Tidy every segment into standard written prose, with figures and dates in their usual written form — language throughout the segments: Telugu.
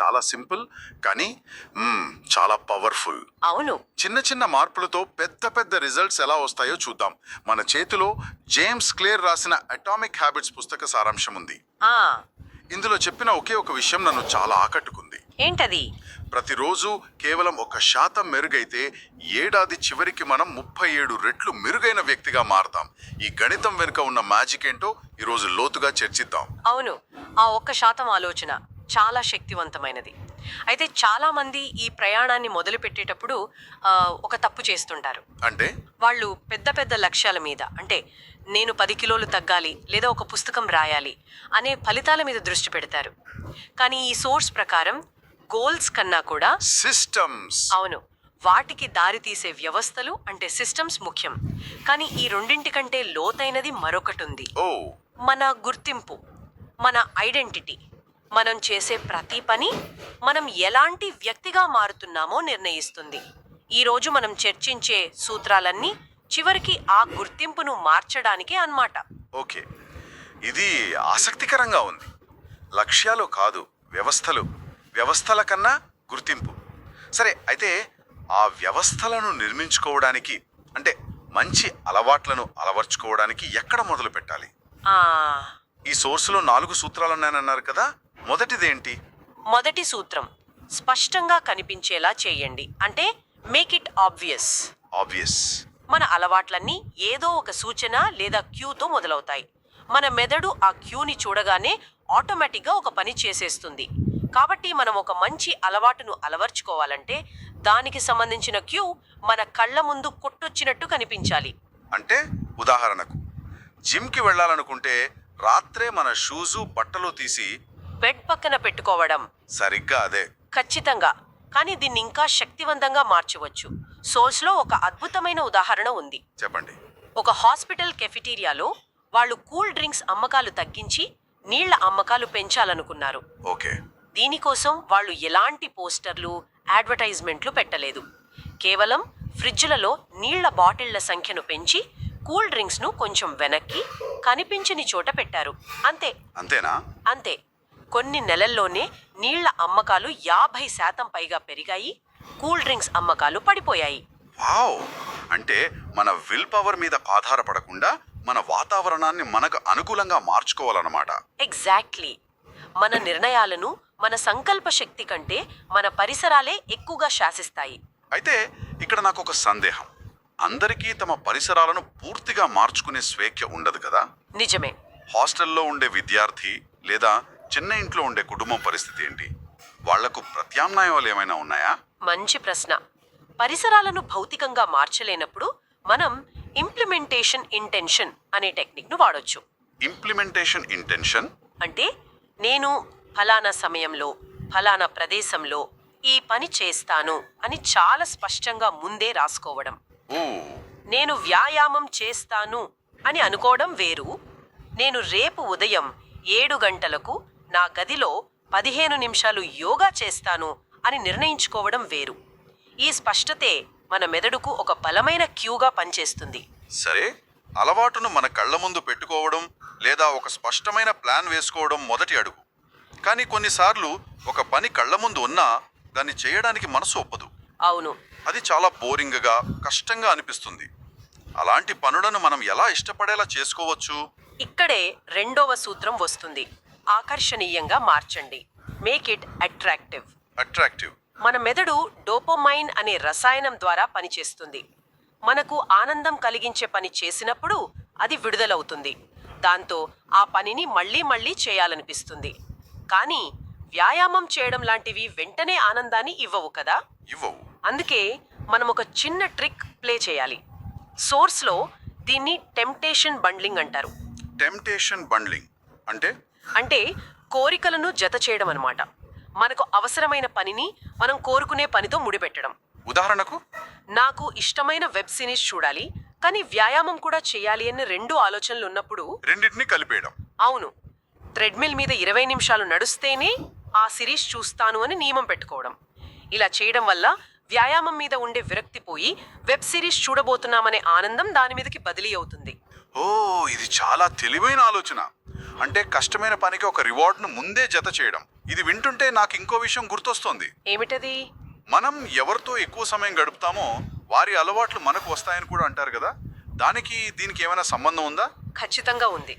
చాలా సింపుల్ కానీ చాలా పవర్ఫుల్. అవును. చిన్న చిన్న మార్పులతో పెద్ద పెద్ద రిజల్ట్స్ ఎలా వస్తాయో చూద్దాం. మన చేతిలో జేమ్స్ క్లియర్ రాసిన అటామిక్ హ్యాబిట్స్ పుస్తక సారాంశం ఉంది. ఆ ఇందులో చెప్పిన ఒకే ఒక విషయం నన్ను చాలా ఆకట్టుకుంది. ఏంటది? ప్రతిరోజు కేవలం 1% మెరుగైతే ఏడాది చివరికి మనం 37 రెట్లు మెరుగైన వ్యక్తిగా మారతాం. ఈ గణితం వెనుక ఉన్న మ్యాజిక్ ఏంటో ఈరోజు లోతుగా చర్చిద్దాం. అవును, ఆ 1% ఆలోచన చాలా శక్తివంతమైనది. అయితే చాలా మంది ఈ ప్రయాణాన్ని మొదలు పెట్టేటప్పుడు ఒక తప్పు చేస్తుంటారు. అంటే వాళ్ళు పెద్ద పెద్ద లక్ష్యాల మీద, అంటే నేను 10 కిలోలు తగ్గాలి లేదా ఒక పుస్తకం రాయాలి అనే ఫలితాల మీద దృష్టి పెడతారు. కానీ ఈ సోర్స్ ప్రకారం గోల్స్ కన్నా కూడా సిస్టమ్స్, అవును, వాటికి దారి తీసే వ్యవస్థలు అంటే సిస్టమ్స్ ముఖ్యం. కానీ ఈ రెండింటి కంటే లోతైనది మరొకటి ఉంది. ఓ మన గుర్తింపు, మన ఐడెంటిటీ. మనం చేసే ప్రతి పని మనం ఎలాంటి వ్యక్తిగా మారుతున్నామో నిర్ణయిస్తుంది. ఈరోజు మనం చర్చించే సూత్రాలన్నీ చివరికి ఆ గుర్తింపును మార్చడానికే అన్నమాట. ఓకే, ఇది ఆసక్తికరంగా ఉంది. లక్ష్యాలు కాదు, వ్యవస్థల కన్నా గుర్తింపు. సరే, అయితే ఆ వ్యవస్థలను నిర్మించుకోవడానికి, అంటే మంచి అలవాట్లను అలవర్చుకోవడానికి ఎక్కడ మొదలు పెట్టాలి? ఆ ఈ సోర్సులో 4 సూత్రాలు ఉన్నాయన్నారు కదా, మొదటిదేంటి? మొదటి సూత్రం స్పష్టంగా కనిపించేలా చేయండి, అంటే మేక్ ఇట్ ఆబ్వియస్. ఆబ్వియస్. మన అలవాట్లన్నీ ఏదో ఒక సూచన లేదా క్యూతో మొదలవుతాయి. మన మెదడు ఆ క్యూని చూడగానే ఆటోమేటిక్గా ఒక పని చేసేస్తుంది. కాబట్టి మనం ఒక మంచి అలవాటును అలవర్చుకోవాలంటే దానికి సంబంధించిన క్యూ మన కళ్ళ ముందు కొట్టొచ్చినట్టు కనిపించాలి. అంటే ఉదాహరణకు జిమ్కి వెళ్ళాలనుకుంటే రాత్రే మన షూజు బట్టలు తీసి బెడ్ పక్కన పెట్టుకోవడం. సరిగ్గా అదే. ఖచ్చితంగా. కానీ దీన్ని ఇంకా శక్తివంతంగా మార్చవచ్చు. సోర్స్లో ఒక అద్భుతమైన ఉదాహరణ ఉంది. చెప్పండి. ఒక హాస్పిటల్ కెఫిటీరియాలో వాళ్ళు కూల్ డ్రింక్స్ అమ్మకాలు తగ్గించి నీళ్ల అమ్మకాలు పెంచాలనుకున్నారు. ఓకే. దీనికోసం వాళ్ళు ఎలాంటి పోస్టర్లు, అడ్వర్టైజ్మెంట్లు పెట్టలేదు. కేవలం ఫ్రిడ్జ్లలో నీళ్ల బాటిళ్ల సంఖ్యను పెంచి కూల్ డ్రింక్స్ను కొంచెం వెనక్కి కనిపించని చోట పెట్టారు. అంతేనా? అంతే. కొన్ని నెలల్లోనే నీళ్ల అమ్మకాలు 50% పైగా పెరిగాయి. కూల్ డ్రింక్స్ అమ్మకాలు పడిపోయాయి. వావ్! అంటే మన విల్ పవర్ మీద ఆధారపడకుండా మన వాతావరణాన్ని మనకు అనుకూలంగా మార్చుకోవాలన్నమాట. ఎగ్జాక్ట్లీ. మన నిర్ణయాలను మన సంకల్ప శక్తి కంటే మన పరిసరాలే ఎక్కువగా శాసిస్తాయి. అయితే ఇక్కడ నాకు ఒక సందేహం. అందరికీ తమ పరిసరాలను పూర్తిగా మార్చుకునే స్వేచ్ఛ ఉండదు కదా? నిజమే. హాస్టల్లో ఉండే విద్యార్థి లేదా చిన్న ఇంట్లో ఉండే కుటుంబం పరిస్థితి ఏంటి? వాళ్లకు ప్రత్యామ్నాయాలు ఏమైనా ఉన్నాయా? మంచి ప్రశ్న. పరిసరాలను భౌతికంగా మార్చలేనప్పుడు మనం ఇంప్లిమెంటేషన్ ఇంటెన్షన్ అనే టెక్నిక్ను వాడొచ్చు. ఇంప్లిమెంటేషన్ ఇంటెన్షన్ అంటే నేను ఫలానా సమయంలో ఫలానా ప్రదేశంలో ఈ పని చేస్తాను అని చాలా స్పష్టంగా ముందే రాసుకోవడం. ఓ నేను వ్యాయామం చేస్తాను అని అనుకోవడం వేరు. నేను రేపు ఉదయం 7 గంటలకు నా గదిలో 15 నిమిషాలు యోగా చేస్తాను అని నిర్ణయించుకోవడం వేరు. ఈ స్పష్టతే మన మెదడుకు ఒక బలమైన క్యూగా పనిచేస్తుంది. సరే, అలవాటును మన కళ్ళ ముందు పెట్టుకోవడం లేదా ఒక స్పష్టమైన ప్లాన్ వేసుకోవడం మొదటి అడుగు. కానీ కొన్నిసార్లు ఒక పని కళ్ళ ముందు ఉన్నా దాన్ని చేయడానికి మనసు ఒప్పదు. అవును. అది చాలా బోరింగ్గా, కష్టంగా అనిపిస్తుంది. అలాంటి పనులను మనం ఎలా ఇష్టపడేలా చేసుకోవచ్చు? ఇక్కడే రెండవ సూత్రం వస్తుంది. ఆకర్షణీయంగా మార్చండి. Make it attractive. అట్రాక్టివ్. మన మెదడు డోపమైన్ అనే రసాయనం ద్వారా పనిచేస్తుంది. మనకు ఆనందం కలిగించే పని చేసినప్పుడు అది విడుదలవుతుంది. దాంతో ఆ పనిని మళ్ళీ మళ్ళీ చేయాలనిపిస్తుంది. కానీ వ్యాయామం చేయడం లాంటివి వెంటనే ఆనందాన్ని ఇవ్వవు కదా? ఇవ్వవు. అందుకే మనం ఒక చిన్న ట్రిక్ ప్లే చేయాలి. సోర్స్లో దీన్ని టెంప్టేషన్ బండ్లింగ్ అంటారు. టెంప్టేషన్ బండ్లింగ్ అంటే కోరికలను జత చేయడం అన్నమాట. మనకు అవసరమైన పనిని మనం కోరుకునే పనితో ముడిపెట్టడం. ఉదాహరణకు, నాకు ఇష్టమైన వెబ్ సిరీస్ చూడాలి కానీ వ్యాయామం కూడా చేయాలి అనే 2 ఆలోచనలు ఉన్నప్పుడు రెండింటిని కలిపేయడం. అవును, థ్రెడ్మిల్ మీద 20 నిమిషాలు నడుస్తేనే ఆ సిరీస్ చూస్తాను అని నియమం పెట్టుకోవడం. ఇలా చేయడం వల్ల వ్యాయామం మీద ఉండే విరక్తి పోయి వెబ్ సిరీస్ చూడబోతున్నామనే ఆనందం దాని మీదకి బదిలీ అవుతుంది. ఓ, ఇది చాలా తెలివైన ఆలోచన. అంటే కష్టమైన పనికి ఒక రివార్డ్ను ముందే జత చేయడం. ఇది వింటుంటే నాకు ఇంకో విషయం గుర్తొస్తోంది. ఏమిటది? మనం ఎవరితో ఎక్కువ సమయం గడుపుతామో వారి అలవాట్లు మనకు వస్తాయని కూడా అంటారు కదా. దీనికి ఏమైనా సంబంధం ఉందా? ఖచ్చితంగా ఉంది.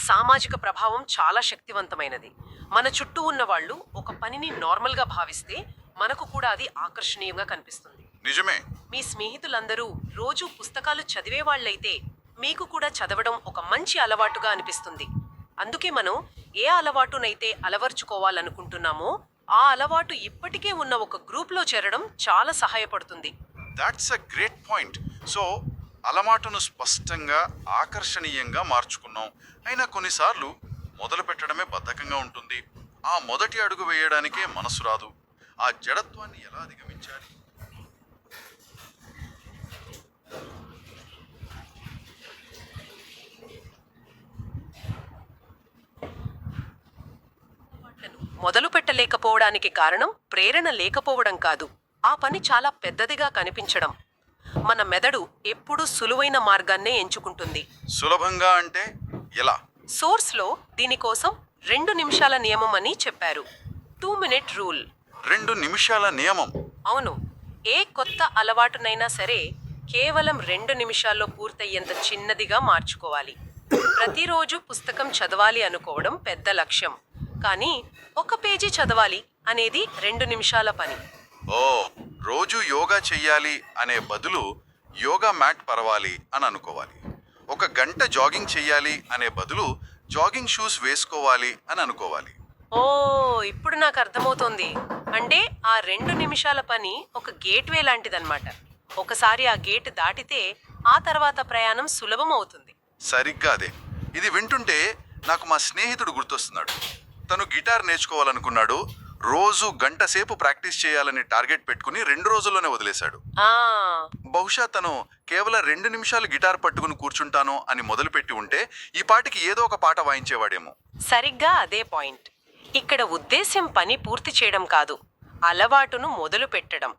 సామాజిక ప్రభావం చాలా శక్తివంతమైనది. మన చుట్టూ ఉన్న వాళ్ళు ఒక పనిని నార్మల్గా భావిస్తే మనకు కూడా అది ఆకర్షణీయంగా కనిపిస్తుంది. నిజమే. మీ స్నేహితులందరూ రోజు పుస్తకాలు చదివే వాళ్ళైతే మీకు కూడా చదవడం ఒక మంచి అలవాటుగా అనిపిస్తుంది. అందుకే మనం ఏ అలవాటునైతే అలవర్చుకోవాలనుకుంటున్నామో ఆ అలవాటు ఇప్పటికే ఉన్న ఒక గ్రూప్లో చేరడం చాలా సహాయపడుతుంది. That's a great point. So అలవాటును స్పష్టంగా ఆకర్షణీయంగా మార్చుకున్నాం. అయినా కొన్నిసార్లు మొదలు పెట్టడమే బద్ధకంగా ఉంటుంది. ఆ మొదటి అడుగు వేయడానికే మనసు రాదు. ఆ జడత్వాన్ని ఎలా అధిగమించాలి? మొదలు పెట్టలేకపోవడానికి కారణం ప్రేరణ లేకపోవడం కాదు, ఆ పని చాలా పెద్దదిగా కనిపించడం. మన మెదడు ఎప్పుడూ సులువైన మార్గాన్నే ఎంచుకుంటుంది. సులభంగా అంటే ఎలా? సోర్స్లో దీనికోసం 2 నిమిషాల నియమం అని చెప్పారు. 2 minute రూల్. 2 నిమిషాల నియమం. అవును. ఏ కొత్త అలవాటునైనా సరే కేవలం 2 నిమిషాల్లో పూర్తయ్యేంత చిన్నదిగా మార్చుకోవాలి. ప్రతిరోజు పుస్తకం చదవాలి అనుకోవడం పెద్ద లక్ష్యం, కానీ 1 పేజీ చదవాలి అనేది 2 నిమిషాల పని. ఓ, రోజు యోగా చెయ్యాలి అనే బదులు యోగా మ్యాట్ పరవాలి అని అనుకోవాలి. 1 గంట జాగింగ్ చెయ్యాలి అనే బదులు జాగింగ్ షూస్ వేసుకోవాలి అని అనుకోవాలి. ఓ, ఇప్పుడు నాకు అర్థమవుతోంది. అంటే ఆ 2 నిమిషాల పని ఒక గేట్వే లాంటిదన్నమాట. ఒకసారి ఆ గేట్ దాటితే ఆ తర్వాత ప్రయాణం సులభం అవుతుంది. సరిగ్గా అదే. ఇది వింటుంటే నాకు మా స్నేహితుడు గుర్తొస్తున్నాడు. తను గిటార్ నేర్చుకోవాలనుకున్నాడు. రోజు గంట సేపు ప్రాక్టీస్ చేయాలని టార్గెట్ పెట్టుకుని 2 రోజుల్లోనే వదిలేశాడు. బహుశా తను కేవలం 2 నిమిషాలు గిటార్ పట్టుకుని కూర్చుంటాను అని మొదలుపెట్టి ఉంటే ఈ పాటికి ఏదో ఒక పాట వాయించేవాడేమో. సరిగ్గా అదే పాయింట్. ఇక్కడ ఉద్దేశ్యం పని పూర్తి చేయడం కాదు, అలవాటును మొదలు పెట్టడం.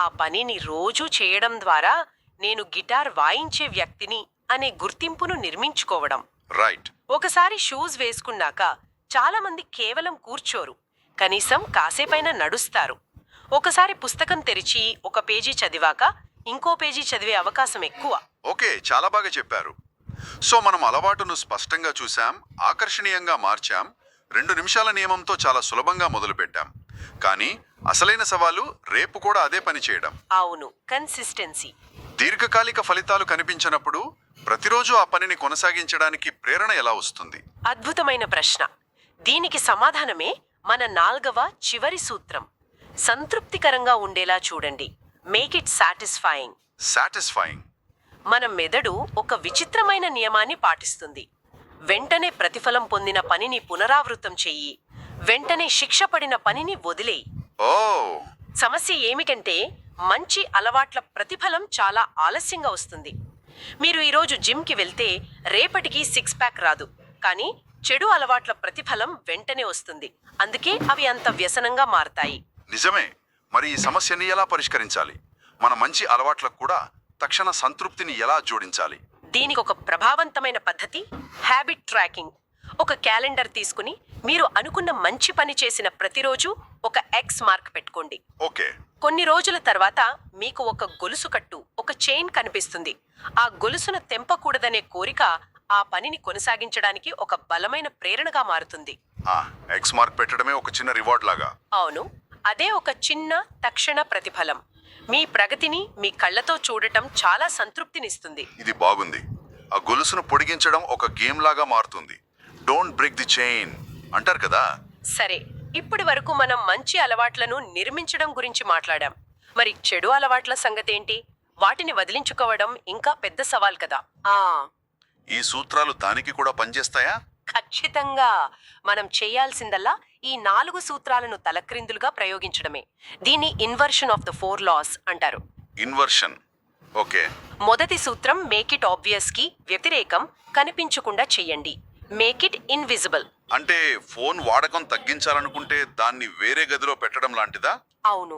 ఆ పనిని రోజూ చేయడం ద్వారా నేను గిటార్ వాయించే వ్యక్తిని అనే గుర్తింపును నిర్మించుకోవడం. రైట్. ఒకసారి షూస్ వేసుకున్నాక చాలా మంది కేవలం కూర్చోరు, కనీసం కాసేపైనా నడుస్తారు. ఒకసారి పుస్తకం తెరిచి 1 పేజీ చదివాక ఇంకో పేజీ చదివే అవకాశం ఎక్కువ. ఓకే, చాలా బాగా చెప్పారు. సో మనం అలవాటును స్పష్టంగా చూసాం, ఆకర్షణీయంగా మార్చాం, 2 నిమిషాల నియమంతో చాలా సులభంగా మొదలుపెట్టాం. కానీ అసలైన సవాలు రేపు కూడా అదే పని చేయడం. అవును, కన్సిస్టెన్సీ. దీర్ఘకాలిక ఫలితాలు కనిపించినప్పుడు ప్రతిరోజు ఆ పనిని కొనసాగించడానికి ప్రేరణ ఎలా వస్తుంది? అద్భుతమైన ప్రశ్న. దీనికి సమాధానమే మన 4వ చివరి సూత్రం. సంతృప్తికరంగా ఉండేలా చూడండి. Make it satisfying. సాటిస్ఫైయింగ్. మన మెదడు ఒక విచిత్రమైన నియమాన్ని పాటిస్తుంది. వెంటనే ప్రతిఫలం పొందిన పనిని పునరావృతం చెయ్యి, వెంటనే శిక్ష పడిన పనిని వదిలేయి. ఓ, సమస్య ఏమిటంటే మంచి అలవాట్ల ప్రతిఫలం చాలా ఆలస్యంగా వస్తుంది. మీరు ఈరోజు జిమ్కి వెళ్తే రేపటికి 6 ప్యాక్ రాదు, కానీ చెడు అలవాట్ల ప్రతిఫలం వెంటనే వస్తుంది. అందుకే అవి అంత వ్యసనంగా మారతాయి. నిజమే. మరి ఈ సమస్యని ఎలా పరిష్కరించాలి? మన మంచి అలవాట్లకు కూడా తక్షణ సంతృప్తిని ఎలా జోడించాలి? దీనికి ఒక ప్రభావవంతమైన పద్ధతి హ్యాబిట్ ట్రాకింగ్. ఒక క్యాలెండర్ తీసుకుని మీరు అనుకున్న మంచి పని చేసిన ప్రతిరోజు ఒక X మార్క్ పెట్టుకోండి. ఓకే. కొన్ని రోజుల తర్వాత మీకు ఒక గొలుసు కట్టు, ఒక చైన్ కనిపిస్తుంది. ఆ గొలుసును తెంపకూడదనే కోరిక ఆ పనిని కొనసాగించడానికి ఒక బలమైన ప్రేరణగా మారుతుంది. X మార్క్ పెట్టడమే ఒక చిన్న రివార్డ్ లాగా. అవును, అదే ఒక చిన్న తక్షణ ప్రతిఫలం. మీ ప్రగతిని మీ కళ్ళతో చూడటం చాలా సంతృప్తినిస్తుంది. ఇది బాగుంది. ఆ గొలుసును పొడిగించడం ఒక గేమ్ లాగా మారుతుంది. డోంట్ బ్రేక్ ది చైన్ అంటారు కదా. సరే, ఇప్పటి వరకు మనం మంచి అలవాట్లను నిర్మించడం గురించి మాట్లాడాం. మరి చెడు అలవాట్ల సంగతేంటి? వాటిని వదిలించుకోవడం ఇంకా పెద్ద సవాల్ కదా. ఈ సూత్రాలు దానికి కూడా పనిచేస్తాయా? ఖచ్చితంగా. మనం చేయాల్సిందల్లా ఈ 4 సూత్రాలను తలక్రిందులుగా ప్రయోగించడమే. దీన్ని ఇన్వర్షన్ ఆఫ్ ద 4 laws అంటారు. ఇన్వర్షన్. ఓకే. మొదటి సూత్రం మేక్ ఇట్ ఆబ్వియస్ కి వ్యతిరేకం కనిపించకుండా చెయ్యండి. Make it invisible. అంటే ఫోన్ వాడకం తగ్గించాలనుకుంటే దాన్ని వేరే గదిలో పెట్టడం లాంటిదా? అవును.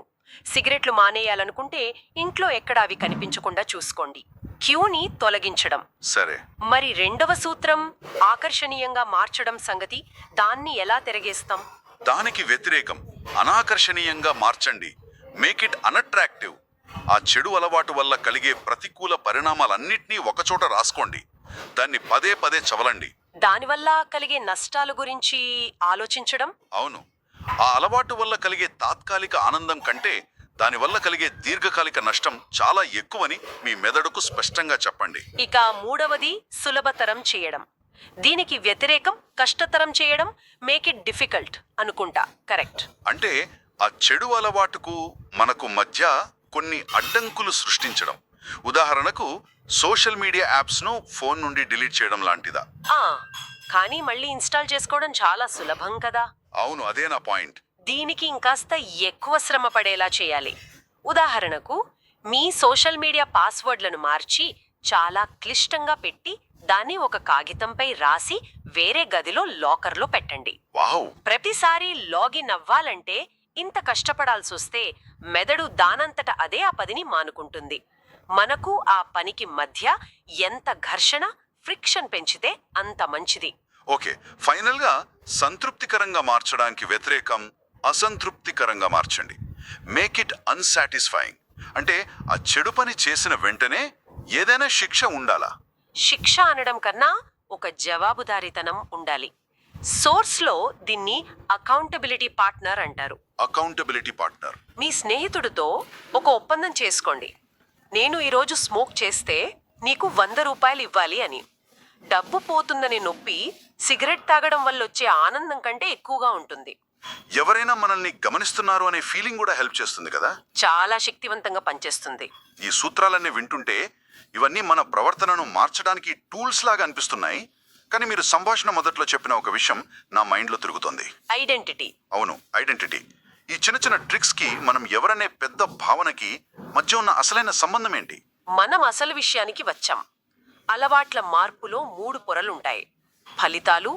సిగరెట్లు మానేయాలనుకుంటే ఇంట్లో ఎక్కడ అవి కనిపించకుండా చూసుకోండి. క్యూని తొలగించడం. సరే, మరి రెండవ సూత్రం ఆకర్షణీయంగా మార్చడం సంగతి, దాన్ని ఎలా తిరగేస్తాం? దానికి వ్యతిరేకం. అనాకర్షణీయంగా మార్చండి. Make it unattractive. ఆ చెడు అలవాటు వల్ల కలిగే ప్రతికూల పరిణామాలన్నింటినీ ఒకచోట రాసుకోండి. దాన్ని పదే పదే చదవండి. దానివల్ల కలిగే నష్టాల గురించి ఆలోచించడం. అవును, ఆ అలవాటు వల్ల కలిగే తాత్కాలిక ఆనందం కంటే దానివల్ల కలిగే దీర్ఘకాలిక నష్టం చాలా ఎక్కువని మీ మెదడుకు స్పష్టంగా చెప్పండి. ఇక మూడవది సులభతరం చేయడం. దీనికి వ్యతిరేకం కష్టతరం చేయడం. మేక్ ఇట్ డిఫికల్ట్ అనుకుంటా. కరెక్ట్. అంటే ఆ చెడు అలవాటుకు మనకు మధ్య కొన్ని అడ్డంకులు సృష్టించడం. ఉదాహరణకు సోషల్ మీడియా యాప్స్ను ఫోన్ నుండి డిలీట్ చేయడం లాంటిదా? కానీ మళ్ళీ ఇన్స్టాల్ చేసుకోవడం చాలా సులభం కదా. అవును, అదే నా పాయింట్. దీనికి ఇంకాస్త ఎక్కువ శ్రమ పడేలా చేయాలి. ఉదాహరణకు మీ సోషల్ మీడియా పాస్వర్డ్లను మార్చి చాలా క్లిష్టంగా పెట్టి దాన్ని ఒక కాగితంపై రాసి వేరే గదిలో లాకర్లో పెట్టండి. వావ్! ప్రతిసారి లాగిన్ అవ్వాలంటే ఇంత కష్టపడాల్సొస్తే మెదడు దానంతట అదే ఆ పనిని మానుకుంటుంది. మనకు ఆ పనికి మధ్య ఎంత ఘర్షణ, ఫ్రిక్షన్ పెంచితే అంత మంచిది. ఓకే, ఫైనల్గా సంతృప్తికరంగా మార్చడానికి వ్యతిరేకం అసంతృప్తికరంగా మార్చండి. Make it unsatisfying. అంటే ఆ చెడు పని చేసిన వెంటనే ఏదైనా శిక్ష ఉండాలా? శిక్ష అనడం కన్నా ఒక జవాబుదారీతనం ఉండాలి. సోర్స్లో దీన్ని అకౌంటబిలిటీ పార్ట్నర్ అంటారు. Accountability partner. మీ స్నేహితుడితో ఒక ఒప్పందం చేసుకోండి. నేను ఈరోజు స్మోక్ చేస్తే నీకు 100 రూపాయలు ఇవ్వాలి అని. డబ్బు పోతుందనే నొప్పి సిగరెట్ తాగడం వల్ల వచ్చే ఆనందం కంటే ఎక్కువగా ఉంటుంది. ఎవరైనా మనల్ని గమనిస్తున్నారు అనే ఫీలింగ్ కూడా హెల్ప్ చేస్తుంది కదా. చాలా శక్తివంతంగా పనిచేస్తుంది. ఈ సూత్రాలన్నీ వింటుంటే ఇవన్నీ మన ప్రవర్తనను మార్చడానికి టూల్స్ లాగా అనిపిస్తున్నాయి. కానీ మీరు సంభాషణ మొదట్లో చెప్పిన ఒక విషయం నా మైండ్లో తిరుగుతోంది. ఐడెంటిటీ. అవును, ఐడెంటిటీ. ఈ చిన్న చిన్న ట్రిక్స్కి మనం ఎవరనే పెద్ద భావనకి మధ్య ఉన్న అసలైన సంబంధం ఏంటి? మనం అసలు విషయానికి వచ్చాం. అలవాట్ల మార్పులో 3 పొరలుంటాయి: ఫలితాలు,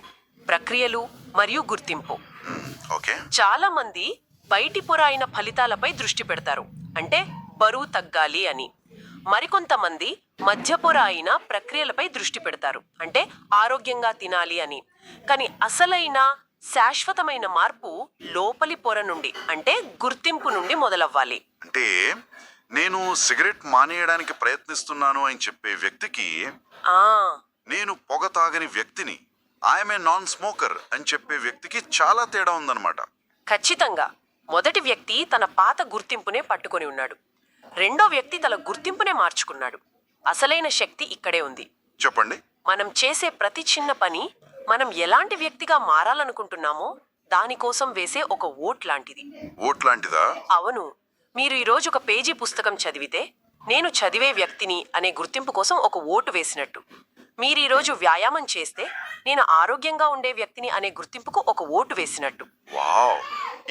ప్రక్రియలు మరియు గుర్తింపు. ఓకే. చాలా మంది బయటి పొర అయిన ఫలితాలపై దృష్టి పెడతారు, అంటే బరువు తగ్గాలి అని. మరికొంతమంది మధ్య పొర అయిన ప్రక్రియలపై దృష్టి పెడతారు, అంటే ఆరోగ్యంగా తినాలి అని. కానీ అసలైన శాశ్వతమైన మార్పు లోపలి పొర నుండి, అంటే గుర్తింపు నుండి మొదలవ్వాలి. అంటే నేను సిగరెట్ మానేయడానికి ప్రయత్నిస్తున్నాను అని చెప్పే వ్యక్తికి, నేను పొగ తాగని వ్యక్తిని, ఐఎమ్ ఏ నాన్ స్మోకర్ అని చెప్పే వ్యక్తికి చాలా తేడా ఉందన్నమాట. ఖచ్చితంగా. మొదటి వ్యక్తి తన పాత గుర్తింపునే పట్టుకొని ఉన్నాడు. రెండో వ్యక్తి తన గుర్తింపునే మార్చుకున్నాడు. అసలైన శక్తి ఇక్కడే ఉంది. చెప్పండి. మనం చేసే ప్రతి చిన్న పని మనం ఎలాంటి వ్యక్తిగా మారాలనుకుంటున్నామో దానికోసం వేసే ఒక ఓట్ లాంటిది. ఓట్ లాంటిదా? అవును. మీరు ఈరోజు ఒక పేజీ పుస్తకం చదివితే నేను చదివే వ్యక్తిని అనే గుర్తింపు కోసం ఒక ఓటు వేసినట్టు. మీరు ఈరోజు వ్యాయామం చేస్తే నేను ఆరోగ్యంగా ఉండే వ్యక్తిని అనే గుర్తింపుకు ఒక ఓటు వేసినట్టు. వావ్!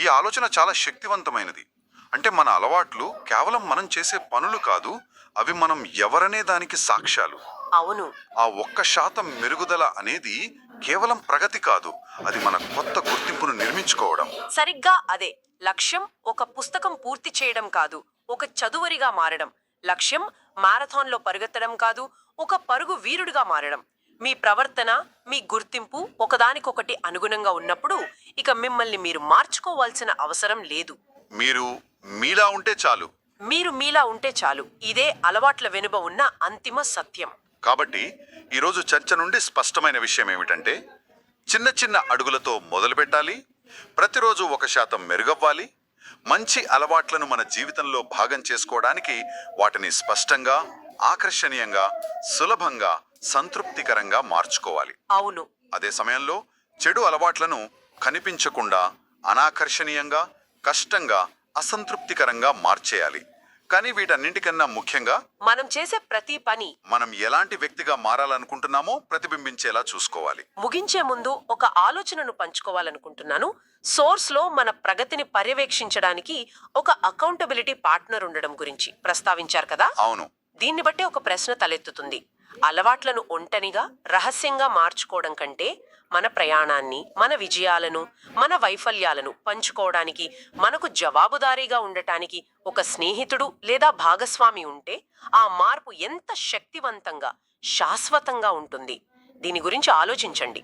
ఈ ఆలోచన చాలా శక్తివంతమైనది. అంటే మన అలవాట్లు కేవలం మనం చేసే పనులు కాదు, అవి మనం ఎవరనే దానికి సాక్ష్యాలు. అవును. ఆ 1% మెరుగుదల అనేది కేవలం ప్రగతి కాదు, అది మన కొత్త గుర్తింపును నిర్మించుకోవడం. సరిగ్గా అదే. లక్ష్యం ఒక పుస్తకం పూర్తి చేయడం కాదు, ఒక చదువరిగా మారడం. లక్ష్యం మారథాన్లో పరిగెత్తడం కాదు, ఒక పరుగు వీరుడిగా మారడం. మీ ప్రవర్తన, మీ గుర్తింపు ఒకదానికొకటి అనుగుణంగా ఉన్నప్పుడు ఇక మిమ్మల్ని మీరు మార్చుకోవాల్సిన అవసరం లేదు. మీరు మీలా ఉంటే చాలు. మీరు మీలా ఉంటే చాలు. ఇదే అలవాట్ల వెనుక ఉన్న అంతిమ సత్యం. కాబట్టి ఈరోజు చర్చ నుండి స్పష్టమైన విషయం ఏమిటంటే, చిన్న చిన్న అడుగులతో మొదలు పెట్టాలి, ప్రతిరోజు 1% మెరుగవ్వాలి. మంచి అలవాట్లను మన జీవితంలో భాగం చేసుకోవడానికి వాటిని స్పష్టంగా, ఆకర్షణీయంగా, సులభంగా, సంతృప్తికరంగా మార్చుకోవాలి. అవును. అదే సమయంలో చెడు అలవాట్లను కనిపించకుండా అనాకర్షణీయంగా, కష్టంగా, అసంతృప్తికరంగా మార్చేయాలి. కానీ వీటన్నింటికన్నా ముఖ్యంగా మనం చేసే ప్రతి పని మనం ఎలాంటి వ్యక్తిగా మారాలనుకుంటున్నామో ప్రతిబింబించేలా చూసుకోవాలి. ముగించే ముందు ఒక ఆలోచనను పంచుకోవాలనుకుంటున్నాను. సోర్స్లో మన ప్రగతిని పర్యవేక్షించడానికి ఒక అకౌంటబిలిటీ పార్ట్నర్ ఉండడం గురించి ప్రస్తావించారు కదా. అవును. దీన్ని బట్టి ఒక ప్రశ్న తలెత్తుతుంది. అలవాట్లను ఒంటరిగా, రహస్యంగా మార్చుకోవడం కంటే మన ప్రయాణాన్ని, మన విజయాలను, మన వైఫల్యాలను పంచుకోవడానికి, మనకు జవాబుదారీగా ఉండటానికి ఒక స్నేహితుడు లేదా భాగస్వామి ఉంటే ఆ మార్పు ఎంత శక్తివంతంగా, శాశ్వతంగా ఉంటుంది. దీని గురించి ఆలోచించండి.